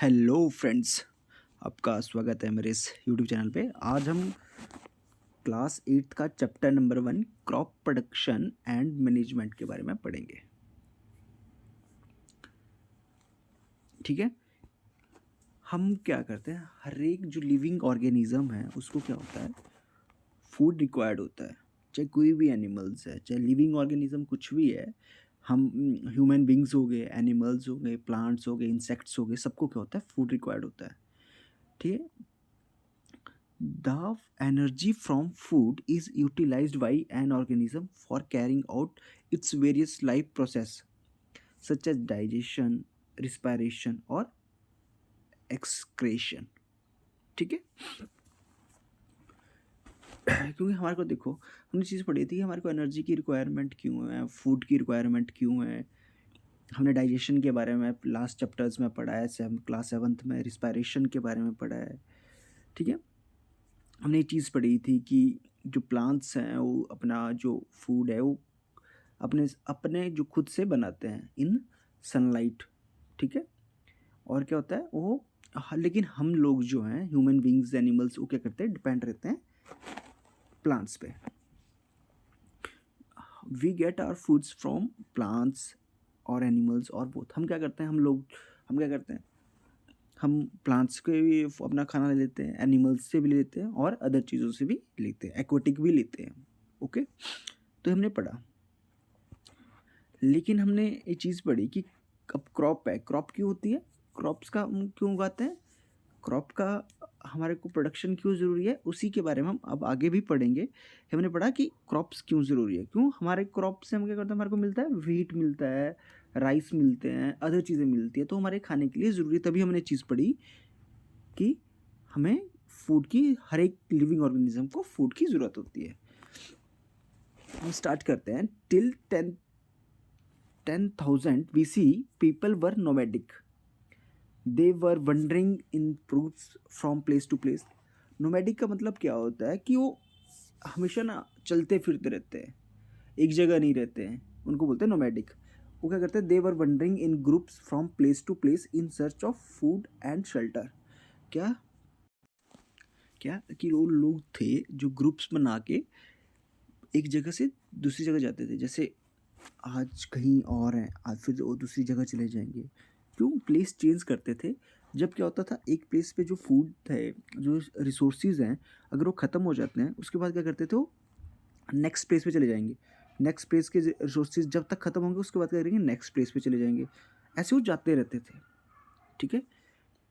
Hello friends, आपका स्वागत है मेरे इस यूट्यूब चैनल पे। आज हम क्लास 8 का chapter number 1 crop production and management के बारे में पढ़ेंगे। ठीक है, हम क्या करते हैं, हर एक जो लिविंग ऑर्गेनिज्म है उसको क्या होता है, फूड रिक्वायर्ड होता है। चाहे कोई भी एनिमल्स है, चाहे लिविंग ऑर्गेनिज्म कुछ भी है, हम ह्यूमन बींग्स हो गए, एनिमल्स हो गए, प्लांट्स हो गए, इंसेक्ट्स हो गए, सबको क्या होता है, फूड रिक्वायर्ड होता है। ठीक है, the energy from food is utilized by an organism for carrying out its various life process such as digestion, respiration और excretion। ठीक है, क्योंकि हमारे को देखो, हमने चीज़ पढ़ी थी कि हमारे को एनर्जी की रिक्वायरमेंट क्यों है, फूड की रिक्वायरमेंट क्यों है। हमने डाइजेशन के बारे में लास्ट चैप्टर्स में पढ़ा है, क्लास 7th में रिस्पायरेशन के बारे में पढ़ा है। ठीक है, हमने ये चीज़ पढ़ी थी कि जो प्लांट्स हैं वो अपना जो फूड है वो अपने अपने जो खुद से बनाते हैं इन सनलाइट। ठीक है, और क्या होता है वो, लेकिन हम लोग जो हैं ह्यूमन बींग्स, एनिमल्स, वो क्या करते हैं, डिपेंड रहते हैं प्लांट्स पे। We get our foods from plants और एनिमल्स और बोथ। हम क्या करते हैं, हम क्या करते हैं, हम प्लांट्स के भी अपना खाना ले लेते हैं, एनिमल्स से भी ले लेते हैं और अदर चीज़ों से भी लेते हैं, एक्वेटिक भी लेते हैं। ओके, तो हमने पढ़ा, लेकिन हमने ये चीज़ पढ़ी कि अब क्रॉप है, क्रॉप क्यों होती है, क्रॉप्स का हम क्यों उगाते हैं, क्रॉप का हमारे को प्रोडक्शन क्यों ज़रूरी है, उसी के बारे में हम अब आगे भी पढ़ेंगे। हमने पढ़ा कि क्रॉप्स क्यों ज़रूरी है, क्यों हमारे क्रॉप से हम क्या करते हैं, हमारे को मिलता है व्हीट, मिलता है राइस, मिलते हैं अदर चीज़ें मिलती है, तो हमारे खाने के लिए ज़रूरी है। तभी हमने चीज़ पढ़ी कि हमें फूड की, हर एक लिविंग ऑर्गेनिज्म को फूड की ज़रूरत होती है। हम स्टार्ट करते हैं। Till 10,000 BC people were nomadic. They were wandering in routes from place to place. Nomadic का मतलब क्या होता है कि वो हमेशा ना चलते फिरते रहते हैं, एक जगह नहीं रहते हैं, उनको बोलते हैं नोमैडिक। वो क्या करते हैं, they were wandering in groups from place to place in search of food and shelter. क्या क्या कि वो लोग थे जो ग्रुप्स बना के एक जगह से दूसरी जगह जाते थे। जैसे आज कहीं और हैं, आज फिर वो दूसरी जगह चले जाएंगे, क्यों प्लेस चेंज करते थे। जब क्या होता था, एक प्लेस पे जो फूड थे, जो रिसोर्सेज हैं, अगर वो ख़त्म हो जाते हैं, उसके बाद क्या करते थे, वो नेक्स्ट प्लेस पे चले जाएंगे। नेक्स्ट प्लेस के रिसोर्सेज जब तक ख़त्म होंगे, उसके बाद क्या करेंगे, नेक्स्ट प्लेस पे चले जाएंगे। ऐसे वो जाते रहते थे। ठीक है,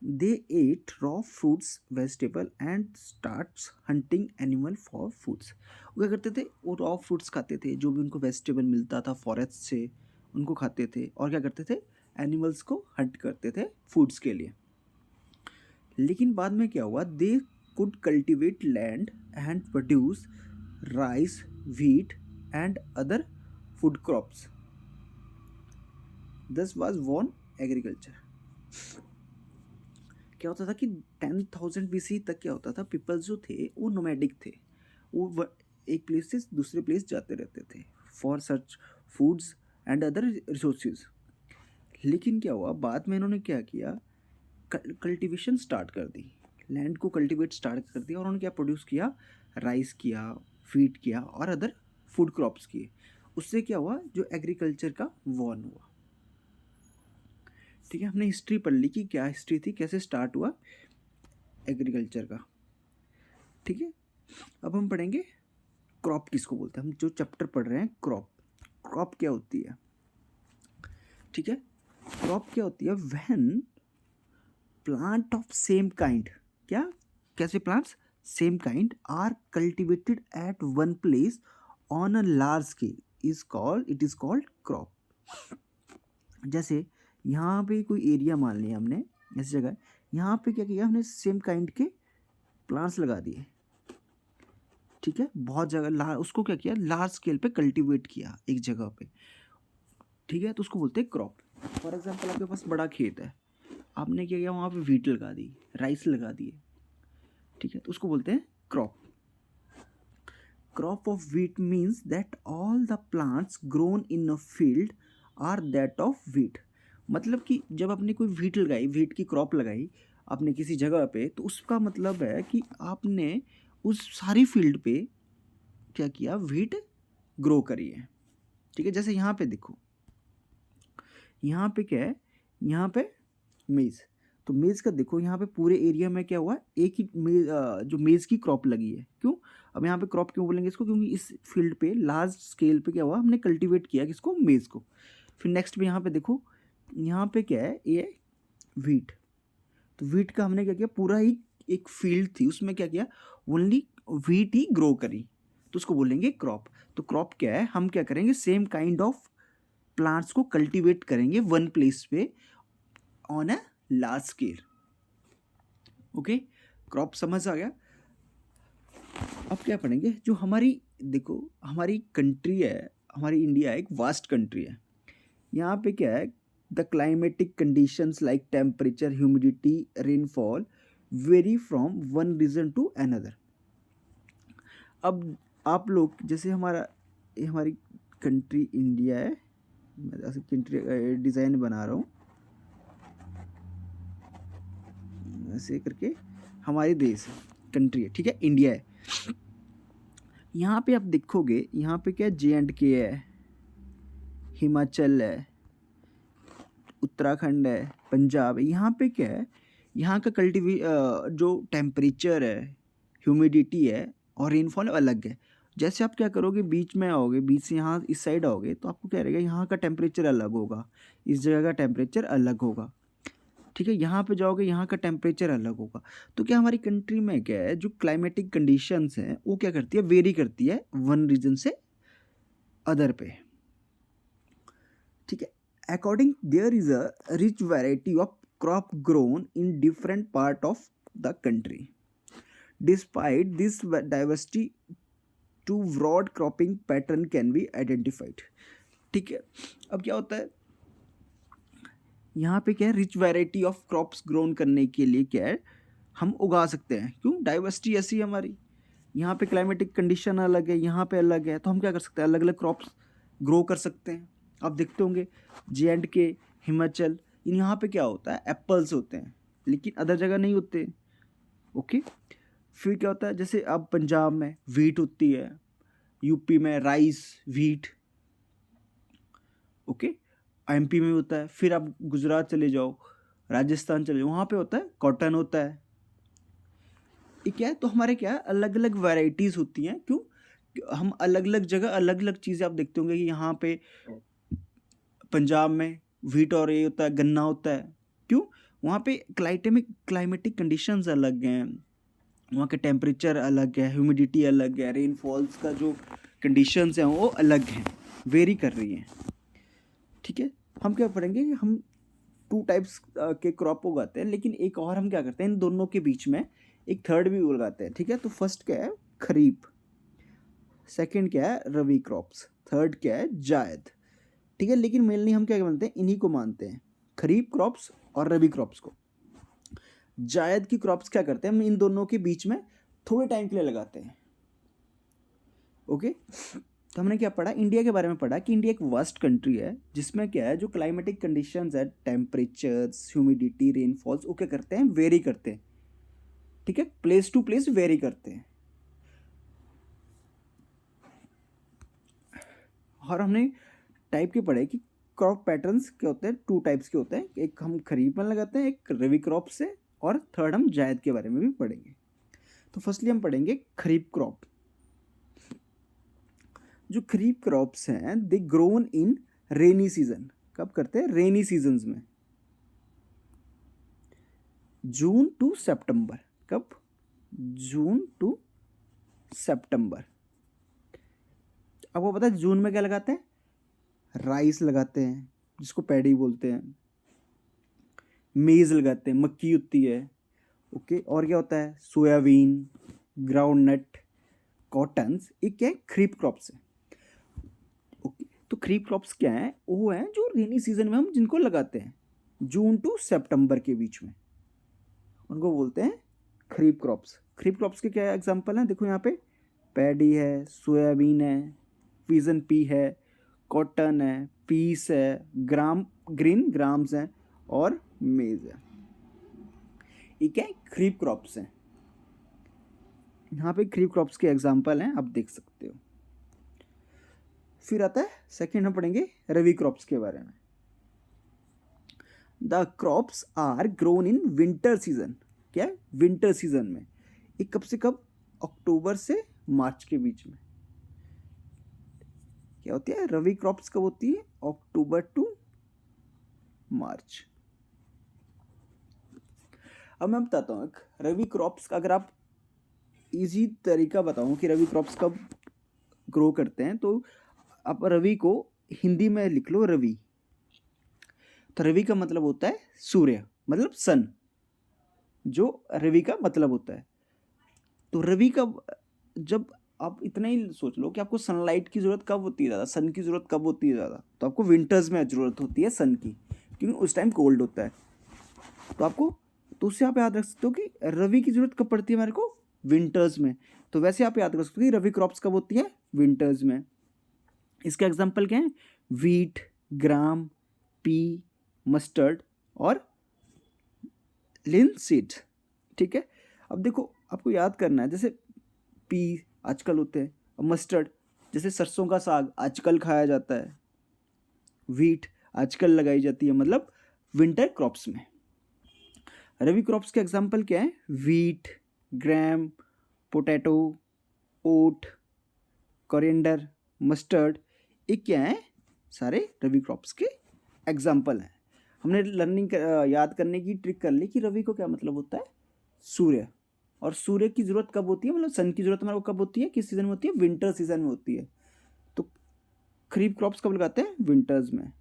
they ate raw fruits, vegetable and starts hunting animal for foods. वो क्या करते थे, वो रॉ फ्रूट्स खाते थे, जो भी उनको वेजिटेबल मिलता था फॉरेस्ट से, उनको खाते थे, और क्या करते थे, एनिमल्स को हंट करते थे फूड्स के लिए। लेकिन बाद में क्या हुआ, they could cultivate land and produce rice, wheat and other food crops. This was one agriculture. क्या होता था कि 10,000 BC तक क्या होता था, पीपल्स जो थे वो नोमैडिक थे, वो एक प्लेस से दूसरे प्लेस जाते रहते थे for search foods and other resources. लेकिन क्या हुआ, बाद में इन्होंने क्या किया, कल्टीवेशन स्टार्ट कर दी, लैंड को कल्टीवेट स्टार्ट कर दिया, और उन्होंने क्या प्रोड्यूस किया, राइस किया, फीड किया और अदर फूड क्रॉप्स किए। उससे क्या हुआ, जो एग्रीकल्चर का वॉन हुआ। ठीक है, हमने हिस्ट्री पढ़ ली कि क्या हिस्ट्री थी, कैसे स्टार्ट हुआ एग्रीकल्चर का। ठीक है, अब हम पढ़ेंगे क्रॉप किसको बोलते हैं। हम जो चैप्टर पढ़ रहे हैं क्रॉप, क्रॉप क्या होती है। ठीक है, क्रॉप क्या होती है, when plant of same kind, क्या, कैसे plants same kind are cultivated at one place on a large scale it is called crop. जैसे यहाँ पे कोई एरिया मान लिया हमने, ऐसी जगह, यहाँ पे क्या किया हमने, सेम काइंड के प्लांट्स लगा दिए। ठीक है, बहुत जगह उसको क्या किया, लार्ज स्केल पे कल्टीवेट किया एक जगह पे। ठीक है, तो उसको बोलते हैं क्रॉप। फॉर एग्जांपल, आपके पास बड़ा खेत है, आपने क्या किया, वहाँ पे व्हीट लगा दी, राइस लगा दिए। ठीक है, तो उसको बोलते हैं crop. Crop of wheat means that all the plants grown in a field are that of wheat. मतलब कि जब आपने कोई व्हीट लगाई, व्हीट की क्रॉप लगाई आपने किसी जगह पे, तो उसका मतलब है कि आपने उस सारी फील्ड पे क्या किया, व्हीट ग्रो करी है। ठीक है, जैसे यहाँ पे देखो, यहाँ पे क्या है, यहाँ पे मेज़, तो मेज़ का देखो यहाँ पे पूरे एरिया में क्या हुआ, एक ही जो मेज़ की क्रॉप लगी है। क्यों? अब यहाँ पे क्रॉप क्यों बोलेंगे इसको, क्योंकि इस फील्ड पे लार्ज स्केल पे क्या हुआ, हमने कल्टीवेट किया किसको, मेज़ को। फिर नेक्स्ट पे यहाँ पे देखो, यहाँ पे क्या है, ये व्हीट, तो व्हीट का हमने क्या किया, पूरा ही एक फील्ड थी उसमें क्या किया, ओनली व्हीट ही ग्रो करी, तो उसको बोलेंगे क्रॉप। तो क्रॉप क्या है, हम क्या करेंगे, सेम काइंड ऑफ प्लांट्स को कल्टीवेट करेंगे वन प्लेस पे on a large scale. Okay, crop समझ आ गया। अब क्या पढ़ेंगे, जो हमारी देखो हमारी कंट्री है, हमारी इंडिया एक वास्ट कंट्री है। यहाँ पे क्या है, the climatic conditions like temperature, humidity, rainfall vary from one region to another. अब आप लोग जैसे हमारी कंट्री इंडिया है, मैं ऐसे कंट्री डिज़ाइन बना रहा हूँ ऐसे करके, हमारे देश है, कंट्री है, ठीक है, इंडिया है। यहाँ पे आप देखोगे, यहाँ पे क्या, J&K है, हिमाचल है, उत्तराखंड है, पंजाब है। यहाँ पे क्या है, यहाँ का जो टेम्परेचर है, ह्यूमिडिटी है और रेनफॉल अलग है। जैसे आप क्या करोगे, बीच में आओगे, बीच से यहाँ इस साइड आओगे, तो आपको क्या रहेगा, यहाँ का टेम्परेचर अलग होगा, इस जगह का टेम्परेचर अलग होगा। ठीक है, यहाँ पे जाओगे, यहाँ का टेम्परेचर अलग होगा। तो क्या हमारी कंट्री में क्या है, जो क्लाइमेटिक कंडीशंस हैं वो क्या करती है, वेरी करती है वन रीजन से अदर पे। ठीक है, according there is a rich variety of crop grown in different part of the country. Despite this diversity two broad cropping pattern can be identified. ठीक है, अब क्या होता है, यहाँ पे क्या है, rich variety of crops grown करने के लिए क्या है, हम उगा सकते हैं। क्यों? डाइवर्सिटी ऐसी है हमारी, यहाँ पे क्लाइमेटिक कंडीशन अलग है, यहाँ पे अलग है, तो हम क्या कर सकते हैं, अलग अलग क्रॉप्स ग्रो कर सकते हैं। आप देखते होंगे J&K, हिमाचल, इन यहाँ पे क्या होता है, एप्पल्स होते हैं, लेकिन अदर जगह नहीं होते। ओके, फिर क्या होता है, जैसे अब पंजाब में व्हीट होती है, यूपी में राइस, व्हीट। ओके, MP में होता है। फिर आप गुजरात चले जाओ, राजस्थान चले जाओ, वहाँ पे होता है कॉटन होता है। ये क्या है, तो हमारे क्या है, अलग अलग वैरायटीज़ होती हैं। क्यों? हम अलग अलग जगह अलग अलग चीज़ें, आप देखते होंगे कि यहाँ पे पंजाब में व्हीट और ये होता है, गन्ना होता है। क्यों? वहाँ पे क्लाइमेटिक कंडीशंस अलग हैं, वहाँ के टेम्परेचर अलग है, ह्यूमिडिटी अलग है, रेनफॉल्स का जो कंडीशंस हैं वो अलग हैं, वेरी कर रही हैं। ठीक है, हम क्या पढ़ेंगे कि हम 2 टाइप्स के क्रॉप उगाते हैं, लेकिन एक और हम क्या करते हैं, इन दोनों के बीच में एक थर्ड भी उगाते हैं। ठीक है, तो फर्स्ट क्या है, खरीफ, सेकंड क्या है, रबी क्रॉप्स, थर्ड क्या है, जायद। ठीक है, लेकिन मेनली हम क्या मानते हैं, इन्हीं को मानते हैं, खरीफ क्रॉप्स और रबी क्रॉप्स को। जायद की क्रॉप्स क्या करते हैं, हम इन दोनों के बीच में थोड़े टाइम के लिए लगाते हैं। ओके, तो हमने क्या पढ़ा, इंडिया के बारे में पढ़ा कि इंडिया एक वास्ट कंट्री है, जिसमें क्या है, जो क्लाइमेटिक कंडीशंस है, टेम्परेचर्स, ह्यूमिडिटी, रेनफॉल्स, वो क्या करते हैं, वेरी करते हैं। ठीक है, प्लेस टू प्लेस वेरी करते हैं। और हमने टाइप के पढ़े कि क्रॉप पैटर्न्स क्या होते हैं, 2 टाइप्स के होते हैं, एक हम खरीफ में लगाते हैं, एक रबी क्रॉप से, और थर्ड हम जायद के बारे में भी पढ़ेंगे। तो फर्स्टली हम पढ़ेंगे खरीफ क्रॉप। जो खरीफ क्रॉप्स हैं, they grown in rainy season. कब करते हैं, रेनी सीजन्स में, जून टू सितंबर। कब? जून टू सितंबर। आपको पता है जून में क्या लगाते हैं, राइस लगाते हैं जिसको पैडी बोलते हैं, मेज लगाते हैं, मक्की होती है। ओके, और क्या होता है, सोयाबीन, ग्राउंड नट, कॉटन्स, ये क्या है, खरीफ क्रॉप्स है। ओके, तो खरीफ क्रॉप्स क्या है, वो हैं जो रेनी सीजन में हम जिनको लगाते हैं, जून टू सितंबर के बीच में, उनको बोलते हैं खरीफ क्रॉप्स। खरीफ क्रॉप्स के क्या एग्जांपल हैं, देखो यहाँ पे पैडी है, सोयाबीन है, फीजन पी है, कॉटन है, पीस है, ग्रीन ग्राम्स हैं और मेज है। ये क्या है? खरीफ क्रॉप्स हैं। यहाँ पे खरीफ क्रॉप्स के एग्जाम्पल हैं, आप देख सकते हो। फिर आता है सेकंड, हम पढ़ेंगे रवि क्रॉप्स के बारे में। The crops are grown in winter season. क्या है? विंटर सीजन में। ये कब से कब? अक्टूबर से मार्च के बीच में। क्या होती है? रवि क्रॉप्स कब होती है? अक्टूबर टू मार्च। अब मैं बताता हूँ रवि क्रॉप्स का, अगर आप इजी तरीका बताऊँ कि रवि क्रॉप्स कब ग्रो करते हैं, तो आप रवि को हिंदी में लिख लो रवि। तो रवि का मतलब होता है सूर्य, मतलब सन, जो रवि का मतलब होता है। तो रवि का, जब आप इतना ही सोच लो कि आपको सनलाइट की ज़रूरत कब होती है ज़्यादा, सन की ज़रूरत कब होती है ज़्यादा, तो आपको विंटर्स में ज़रूरत होती है सन की, क्योंकि उस टाइम कोल्ड होता है। तो आपको, तो उससे आप याद रख सकते हो कि रवि की ज़रूरत कब पड़ती है मेरे को? विंटर्स में। तो वैसे आप याद रख सकते हो कि रवि क्रॉप्स कब होती है? विंटर्स में। इसके एग्जाम्पल क्या है? वीट, ग्राम, पी, मस्टर्ड और लिनसीड। ठीक है। अब देखो, आपको याद करना है, जैसे पी आजकल होते हैं, और मस्टर्ड जैसे सरसों का साग आजकल खाया जाता है, वीट आजकल लगाई जाती है, मतलब विंटर क्रॉप्स में। रवि क्रॉप्स के एग्जाम्पल क्या है? वीट, ग्राम, पोटैटो, ओट, कोरिएंडर, मस्टर्ड। ये क्या है? सारे रवि क्रॉप्स के एग्जाम्पल हैं। हमने याद करने की ट्रिक कर ली कि रवि को क्या मतलब होता है? सूर्य। और सूर्य की ज़रूरत कब होती है, मतलब सन की ज़रूरत हमारे को कब होती है, किस सीज़न में होती है? विंटर सीजन में होती है। तो खरीफ क्रॉप्स कब लगाते हैं? विंटर्स में।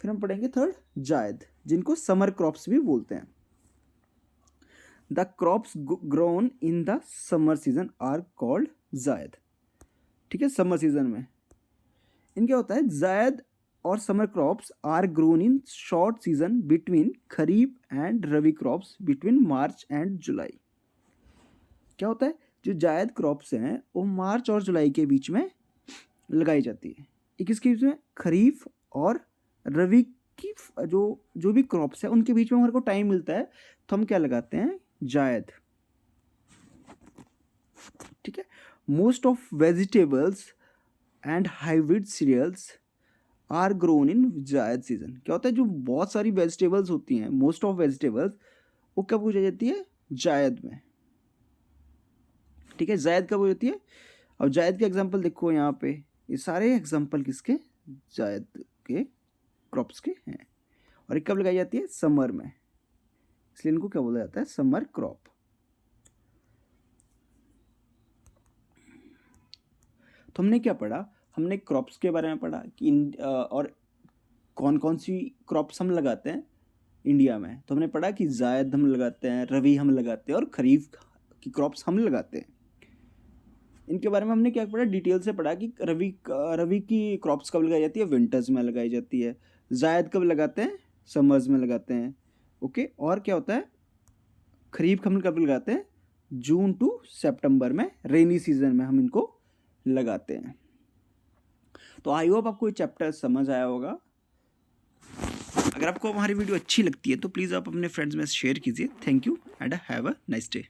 फिर हम पढ़ेंगे थर्ड, जायद, जिनको समर क्रॉप्स भी बोलते हैं। The crops grown in the summer season are called zaid. ठीक है, समर सीजन में इनका होता है जायद। और summer crops are grown in short season between kharif and rabi crops between March and July. क्या होता है? जो जायद क्रॉप्स हैं वो मार्च और जुलाई के बीच में लगाई जाती है। ये किसके बीच में? खरीफ और रवि की जो भी क्रॉप्स है उनके बीच में हमारे को टाइम मिलता है, तो हम क्या लगाते हैं? जायद। ठीक है। Most of vegetables and hybrid cereals are grown in zaid season. क्या होता है? जो बहुत सारी वेजिटेबल्स होती हैं, मोस्ट ऑफ वेजिटेबल्स, वो कब हो जाती है? जायद में। ठीक है, जायद कब हो जाती है? अब जायद के एग्जांपल देखो यहाँ पे, ये सारे एग्जांपल किसके? जायद के क्रॉप्स के हैं। और ये कब लगाई जाती है? समर में, इसलिए इनको क्या बोला जाता है? Summer crop. तो हमने क्या पढ़ा? हमने क्रॉप्स के बारे में पढ़ा कि और कौन कौन सी क्रॉप्स हम लगाते हैं इंडिया में। तो हमने पढ़ा कि जायद हम लगाते हैं, रवि हम लगाते हैं और खरीफ की क्रॉप्स हम लगाते हैं। इनके बारे में हमने क्या पढ़ा? डिटेल से पढ़ा कि रवि की क्रॉप्स कब लगाई जाती है? विंटर्स में लगाई जाती है। जायद कब लगाते हैं? समर्स में लगाते हैं। ओके। और क्या होता है? खरीफ हम कब लगाते हैं? जून टू सितंबर में, रेनी सीजन में हम इनको लगाते हैं। तो आई होप आपको ये चैप्टर समझ आया होगा। अगर आपको हमारी वीडियो अच्छी लगती है तो प्लीज़ आप अपने फ्रेंड्स में शेयर कीजिए। Thank you and have a nice day.